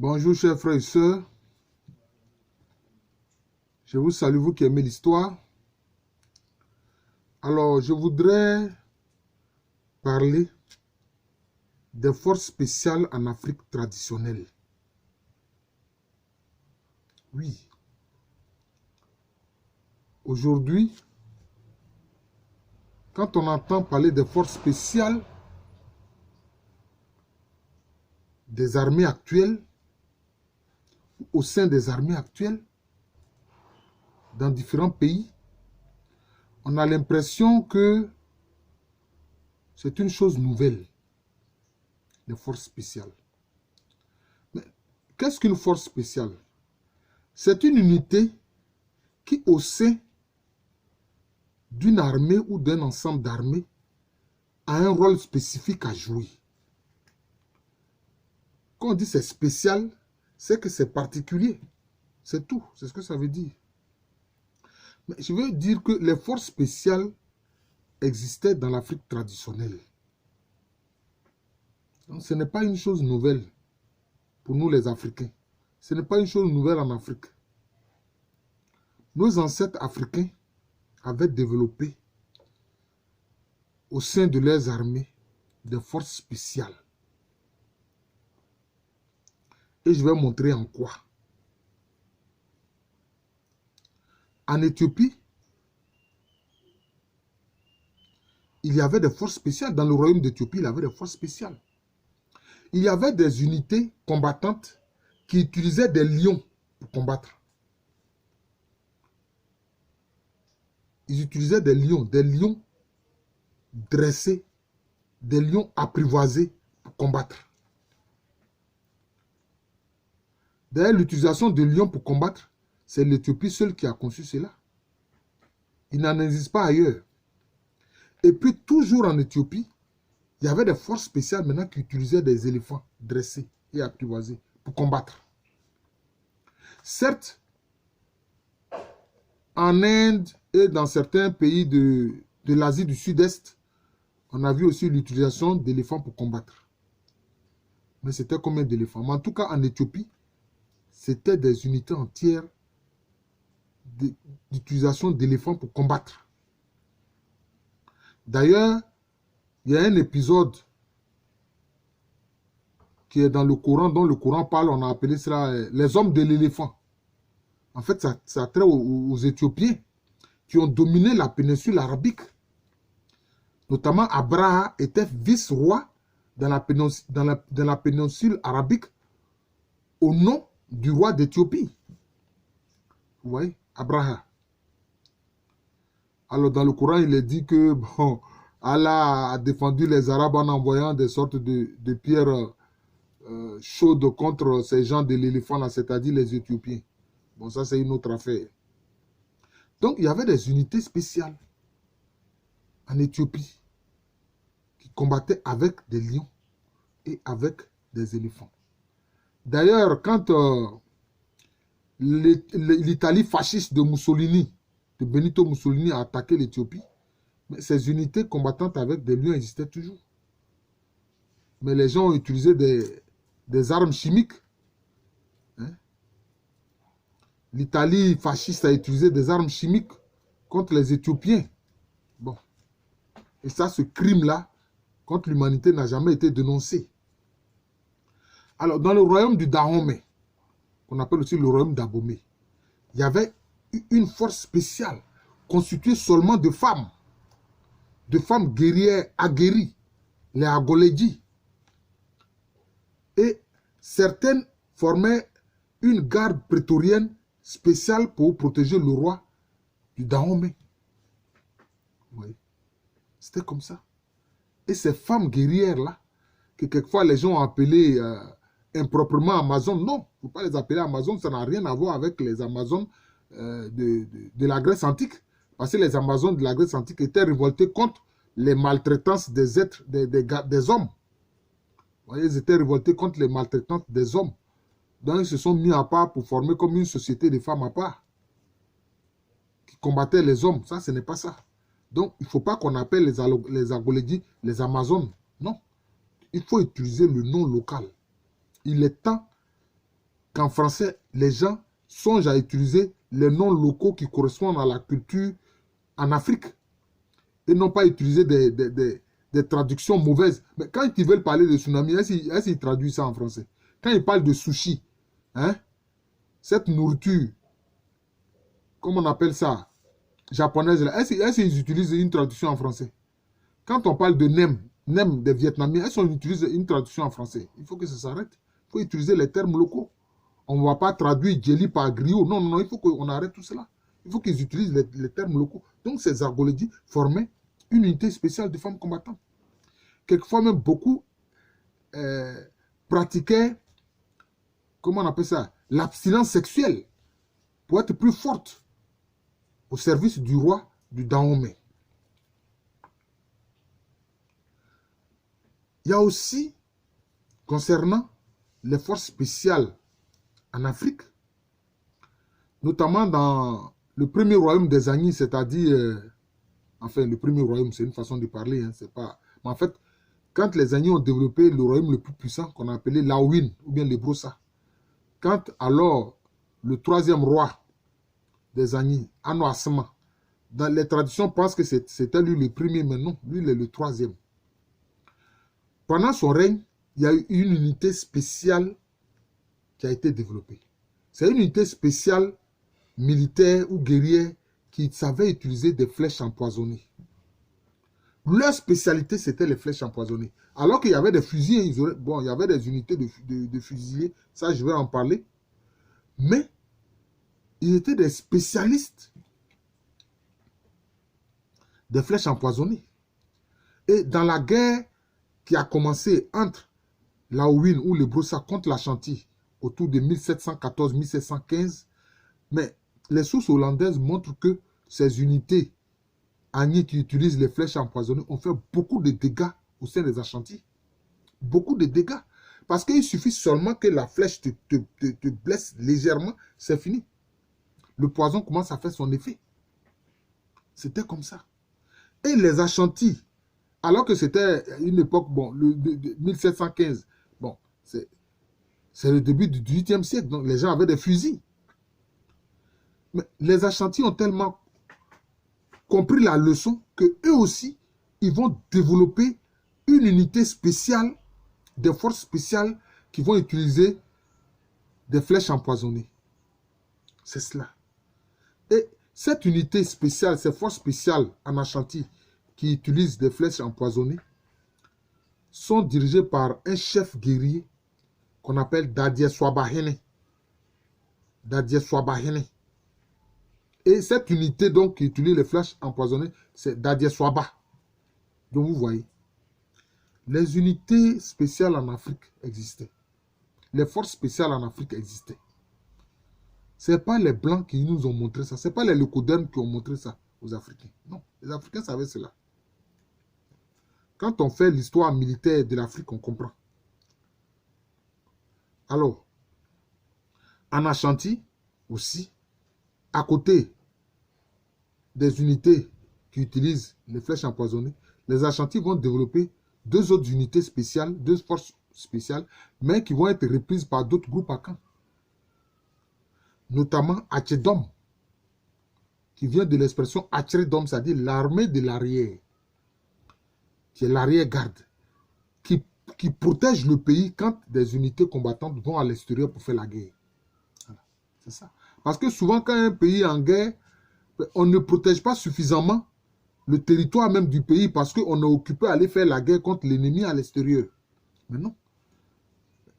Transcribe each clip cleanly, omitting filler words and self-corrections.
Bonjour chers frères et sœurs, je vous salue, vous qui aimez l'histoire. Alors, je voudrais parler des forces spéciales en Afrique traditionnelle. Oui. Aujourd'hui, quand on entend parler des forces spéciales des armées actuelles, au sein des armées actuelles, dans différents pays, on a l'impression que c'est une chose nouvelle, les forces spéciales. Mais qu'est-ce qu'une force spéciale? C'est une unité qui, au sein d'une armée ou d'un ensemble d'armées, a un rôle spécifique à jouer. Quand on dit c'est spécial, c'est que c'est particulier. C'est tout, c'est ce que ça veut dire. Mais je veux dire que les forces spéciales existaient dans l'Afrique traditionnelle. Donc, ce n'est pas une chose nouvelle pour nous les Africains. Ce n'est pas une chose nouvelle en Afrique. Nos ancêtres africains avaient développé au sein de leurs armées des forces spéciales. Et je vais montrer en quoi. En Éthiopie, il y avait des forces spéciales. Dans le royaume d'Éthiopie, il y avait des forces spéciales. Il y avait des unités combattantes qui utilisaient des lions pour combattre. Ils utilisaient des lions dressés, des lions apprivoisés pour combattre. D'ailleurs, l'utilisation de lions pour combattre, c'est l'Éthiopie seule qui a conçu cela. Il n'en existe pas ailleurs. Et puis, toujours en Éthiopie, il y avait des forces spéciales maintenant qui utilisaient des éléphants dressés et apprivoisés pour combattre. Certes, en Inde et dans certains pays de l'Asie du Sud-Est, on a vu aussi l'utilisation d'éléphants pour combattre. Mais c'était combien d'éléphants? Mais en tout cas, en Éthiopie, c'était des unités entières d'utilisation d'éléphants pour combattre. D'ailleurs, il y a un épisode qui est dans le Coran, dont le Coran parle, on a appelé cela les hommes de l'éléphant. En fait, ça a trait aux Éthiopiens qui ont dominé la péninsule arabique. Notamment, Abraha était vice-roi dans la péninsule arabique au nom du roi d'Éthiopie. Vous voyez, Abraha. Alors, dans le Coran, il est dit que bon, Allah a défendu les Arabes en envoyant des sortes de pierres chaudes contre ces gens de l'éléphant, là, c'est-à-dire les Éthiopiens. Bon, ça, c'est une autre affaire. Donc, il y avait des unités spéciales en Éthiopie qui combattaient avec des lions et avec des éléphants. D'ailleurs, quand l'Italie fasciste de Mussolini, de Benito Mussolini, a attaqué l'Éthiopie, ces unités combattantes avec des lions existaient toujours. Mais les gens ont utilisé des armes chimiques. Hein? L'Italie fasciste a utilisé des armes chimiques contre les Éthiopiens. Bon. Et ça, ce crime-là, contre l'humanité, n'a jamais été dénoncé. Alors, dans le royaume du Dahomey, qu'on appelle aussi le royaume d'Abomey, il y avait une force spéciale constituée seulement de femmes guerrières aguerries, les Agoledji. Et certaines formaient une garde prétorienne spéciale pour protéger le roi du Dahomey. Oui. C'était comme ça. Et ces femmes guerrières-là, que quelquefois les gens ont appelées improprement Amazones, non, il ne faut pas les appeler Amazones, ça n'a rien à voir avec les Amazones de la Grèce antique. Parce que les Amazones de la Grèce antique étaient révoltées contre les maltraitances des êtres, des hommes. Vous voyez, ils étaient révoltés contre les maltraitances des hommes. Donc, ils se sont mis à part pour former comme une société de femmes à part qui combattaient les hommes. Ça, ce n'est pas ça. Donc, il ne faut pas qu'on appelle les Agoledji les Amazones. Non. Il faut utiliser le nom local. Il est temps qu'en français, les gens songent à utiliser les noms locaux qui correspondent à la culture en Afrique. Et non pas utiliser des traductions mauvaises. Mais quand ils veulent parler de tsunami, est-ce qu'ils traduisent ça en français? Quand ils parlent de sushi, hein, cette nourriture, comment on appelle ça, japonaise, est-ce qu'ils utilisent une traduction en français? Quand on parle de nem des Vietnamiens, est-ce qu'on utilise une traduction en français? Il faut que ça s'arrête. Il faut utiliser les termes locaux. On ne va pas traduire jelly par griot. Non, non, non, il faut qu'on arrête tout cela. Il faut qu'ils utilisent les termes locaux. Donc, ces Argolodis formaient une unité spéciale de femmes combattantes. Quelquefois, même beaucoup pratiquaient, comment on appelle ça, l'abstinence sexuelle pour être plus forte au service du roi du Dahomey. Il y a aussi, concernant les forces spéciales en Afrique, notamment dans le premier royaume des Agnis, c'est-à-dire, enfin, le premier royaume, c'est une façon de parler, hein, c'est pas... Mais en fait, quand les Agnis ont développé le royaume le plus puissant, qu'on a appelé Laouin, ou bien les Brossa, quand alors le troisième roi des Agnis, Ano Asma, dans les traditions, pensent que c'était lui le premier, mais non, lui, il est le troisième. Pendant son règne, il y a eu une unité spéciale qui a été développée. C'est une unité spéciale militaire ou guerrière qui savait utiliser des flèches empoisonnées. Leur spécialité, c'était les flèches empoisonnées. Alors qu'il y avait des fusils, bon, il y avait des unités de fusiliers, ça je vais en parler. Mais, ils étaient des spécialistes des flèches empoisonnées. Et dans la guerre qui a commencé entre Laouin ou les Brossa contre l'Ashanti autour de 1714-1715, mais les sources hollandaises montrent que ces unités Agnis qui utilisent les flèches empoisonnées ont fait beaucoup de dégâts au sein des Ashanti. Beaucoup de dégâts. Parce qu'il suffit seulement que la flèche te blesse légèrement, c'est fini. Le poison commence à faire son effet. C'était comme ça. Et les Ashanti, alors que c'était une époque, bon, 1715, bon, c'est le début du XVIIIe siècle, donc les gens avaient des fusils. Mais les Ashanti ont tellement compris la leçon que eux aussi, ils vont développer une unité spéciale, des forces spéciales qui vont utiliser des flèches empoisonnées. C'est cela. Et cette unité spéciale, ces forces spéciales en Ashanti qui utilisent des flèches empoisonnées sont dirigées par un chef guerrier qu'on appelle Dadie Swabahene. Dadie Swabahene. Et cette unité donc qui utilise les flèches empoisonnées, c'est Dadie Swaba. Donc vous voyez, les unités spéciales en Afrique existaient. Les forces spéciales en Afrique existaient. Ce n'est pas les Blancs qui nous ont montré ça. Ce n'est pas les leucodermes qui ont montré ça aux Africains. Non, les Africains savaient cela. Quand on fait l'histoire militaire de l'Afrique, on comprend. Alors, en Ashanti aussi, à côté des unités qui utilisent les flèches empoisonnées, les Ashanti vont développer deux autres unités spéciales, deux forces spéciales, mais qui vont être reprises par d'autres groupes à Caen. Notamment Achédom, qui vient de l'expression Achédom, c'est-à-dire l'armée de l'arrière, qui est l'arrière-garde, qui protège le pays quand des unités combattantes vont à l'extérieur pour faire la guerre. Voilà, c'est ça. Parce que souvent, quand un pays est en guerre, on ne protège pas suffisamment le territoire même du pays parce qu'on est occupé à aller faire la guerre contre l'ennemi à l'extérieur. Mais non.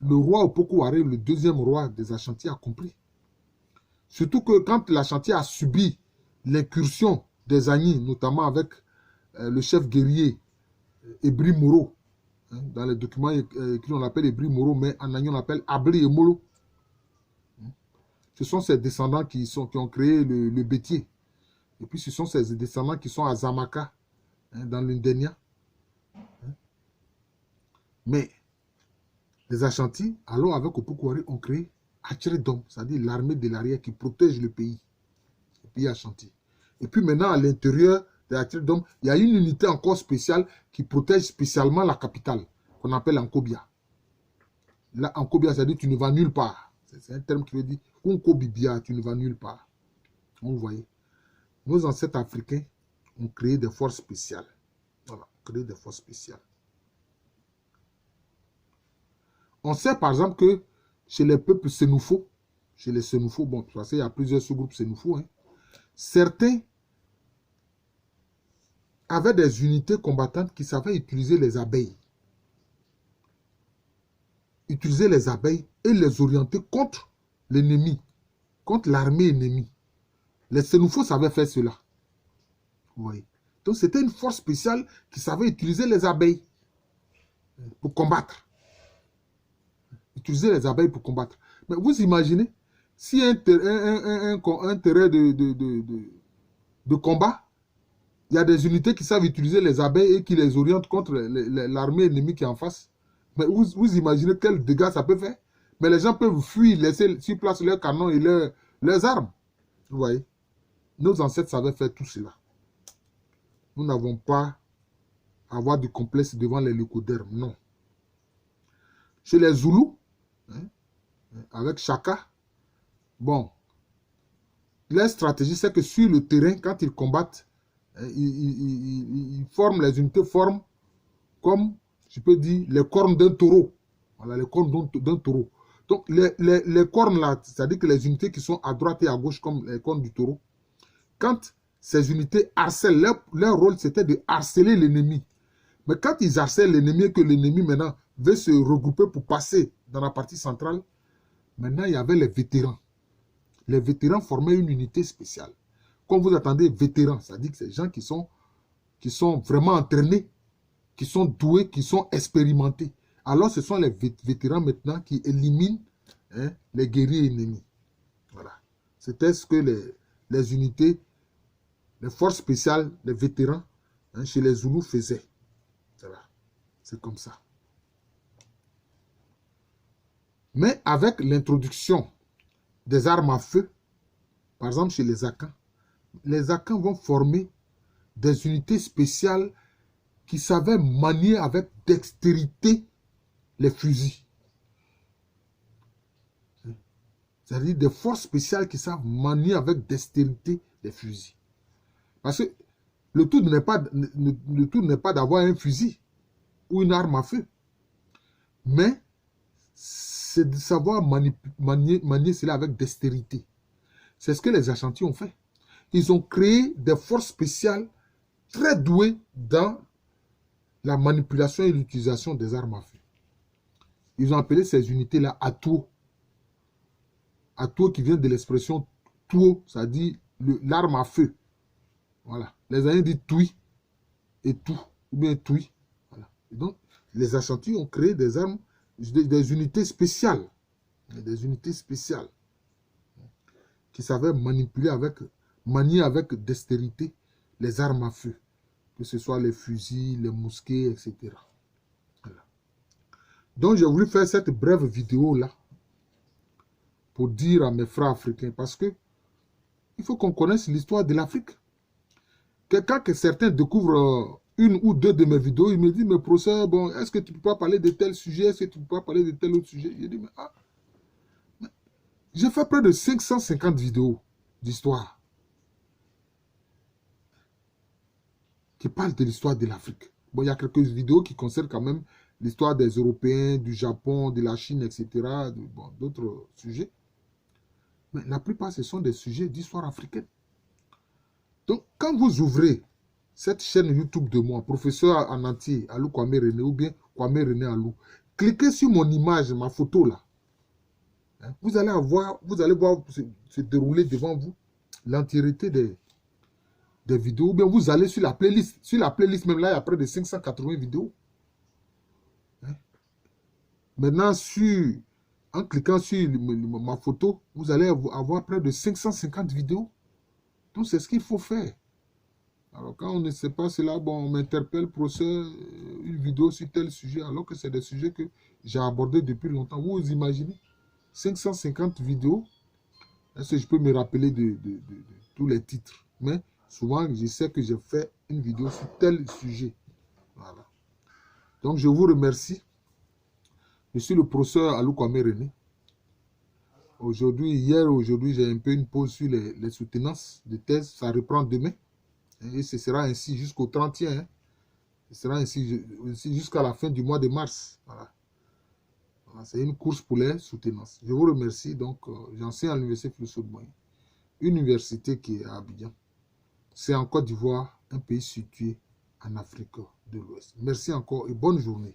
Le roi Opoku-Waré, le deuxième roi des Ashanti, a compris. Surtout que quand l'Ashanti a subi l'incursion des Agnis, notamment avec le chef guerrier Ebri Moro, hein, dans les documents écrits on l'appelle Ebri Moro, mais en Agnis on l'appelle Abri Emolo. Ce sont ces descendants qui ont créé le Bétier. Et puis ce sont ces descendants qui sont à Zamaka, hein, dans l'Indénia. Hein. Mais les Ashanti, alors avec Opoku-Waré, ont créé Achédom, c'est-à-dire l'armée de l'arrière qui protège le pays Ashanti. Et puis maintenant, à l'intérieur de Achédom, il y a une unité encore spéciale qui protège spécialement la capitale, qu'on appelle Ankobia. Là, Ankobia, c'est-à-dire tu ne vas nulle part. C'est un terme qui veut dire Kunko Bibia, tu ne vas nulle part. Vous voyez. Nos ancêtres africains ont créé des forces spéciales. Voilà, créé des forces spéciales. On sait par exemple que chez les peuples sénoufos, chez les sénoufos, bon, parce qu'il y a plusieurs sous-groupes sénoufos, hein, certains avaient des unités combattantes qui savaient utiliser les abeilles. Utiliser les abeilles et les orienter contre l'ennemi, contre l'armée ennemie. Les sénoufos savaient faire cela. Vous voyez. Donc c'était une force spéciale qui savait utiliser les abeilles pour combattre. Utiliser les abeilles pour combattre. Mais vous imaginez, si un terrain de combat, il y a des unités qui savent utiliser les abeilles et qui les orientent contre l'armée ennemie qui est en face. Mais vous imaginez quels dégâts ça peut faire? Mais les gens peuvent fuir, laisser sur place leurs canons et leurs armes. Vous voyez? Nos ancêtres savaient faire tout cela. Nous n'avons pas à avoir de complexe devant les leucodermes, non. Chez les Zoulous, hein, avec Chaka, bon, leur stratégie, c'est que sur le terrain, quand ils combattent, ils forment, les unités forment comme, je peux dire, les cornes d'un taureau. Voilà, les cornes d'un taureau. Donc, les cornes là, c'est-à-dire que les unités qui sont à droite et à gauche, comme les cornes du taureau, quand ces unités harcèlent, leur rôle, c'était de harceler l'ennemi. Mais quand ils harcèlent l'ennemi et que l'ennemi, maintenant, veut se regrouper pour passer dans la partie centrale, maintenant, il y avait les vétérans. Les vétérans formaient une unité spéciale. Quand vous attendez vétérans, ça dit que c'est des gens qui sont vraiment entraînés, qui sont doués, qui sont expérimentés. Alors, ce sont les vétérans maintenant qui éliminent, hein, les guerriers ennemis. Voilà. C'était ce que les unités, les forces spéciales, les vétérans, hein, chez les Zoulous faisaient. Voilà. C'est comme ça. Mais avec l'introduction des armes à feu, par exemple chez les Akans vont former des unités spéciales qui savaient manier avec dextérité les fusils. C'est-à-dire des forces spéciales qui savent manier avec dextérité les fusils. Parce que le tout n'est pas d'avoir un fusil ou une arme à feu. Mais c'est de savoir manier cela avec dextérité. C'est ce que les Ashantis ont fait. Ils ont créé des forces spéciales très douées dans la manipulation et l'utilisation des armes à feu. Ils ont appelé ces unités-là Atuo. Atuo qui vient de l'expression Tuo, c'est-à-dire l'arme à feu. Voilà. Les Indiens disent Tui et tout, ou bien Tui. Voilà. Et donc, les Ashantis ont créé des armes, des unités spéciales. Des unités spéciales qui savaient manier avec dextérité les armes à feu. Que ce soit les fusils, les mousquets, etc. Voilà. Donc, j'ai voulu faire cette brève vidéo-là pour dire à mes frères africains, parce que il faut qu'on connaisse l'histoire de l'Afrique. Quand certains découvrent une ou deux de mes vidéos, ils me disent, mais professeur, bon, est-ce que tu ne peux pas parler de tel sujet, est-ce que tu ne peux pas parler de tel autre sujet? Je dis, mais j'ai fait près de 550 vidéos d'histoire qui parlent de l'histoire de l'Afrique. Bon, il y a quelques vidéos qui concernent quand même l'histoire des Européens, du Japon, de la Chine, etc., d'autres sujets. Mais la plupart, ce sont des sujets d'histoire africaine. Donc, quand vous ouvrez cette chaîne YouTube de moi, professeur en entier, Alou Kwame René, ou bien Kwame René Alou, cliquez sur mon image, ma photo là. Hein, vous allez voir se dérouler devant vous l'entièreté des vidéos. Ou bien vous allez sur la playlist. Sur la playlist, même là, il y a près de 580 vidéos. Hein. Maintenant, en cliquant sur ma photo, vous allez avoir près de 550 vidéos. Donc, c'est ce qu'il faut faire. Alors, quand on ne sait pas cela, bon, on m'interpelle, professeur, une vidéo sur tel sujet, alors que c'est des sujets que j'ai abordés depuis longtemps. Vous imaginez 550 vidéos. Est-ce que je peux me rappeler de tous les titres? Mais souvent, je sais que j'ai fait une vidéo sur tel sujet. Voilà. Donc, je vous remercie. Je suis le professeur Alou Kwame René. Aujourd'hui, hier, aujourd'hui, j'ai un peu une pause sur les soutenances de thèse. Ça reprend demain. Et ce sera ainsi jusqu'au 31. Hein. Ce sera ainsi jusqu'à la fin du mois de mars. Voilà. Voilà, c'est une course pour les soutenances. Je vous remercie. Donc, j'enseigne à l'université Flusot-Boigny. Une université qui est à Abidjan. C'est en Côte d'Ivoire, un pays situé en Afrique de l'Ouest. Merci encore et bonne journée.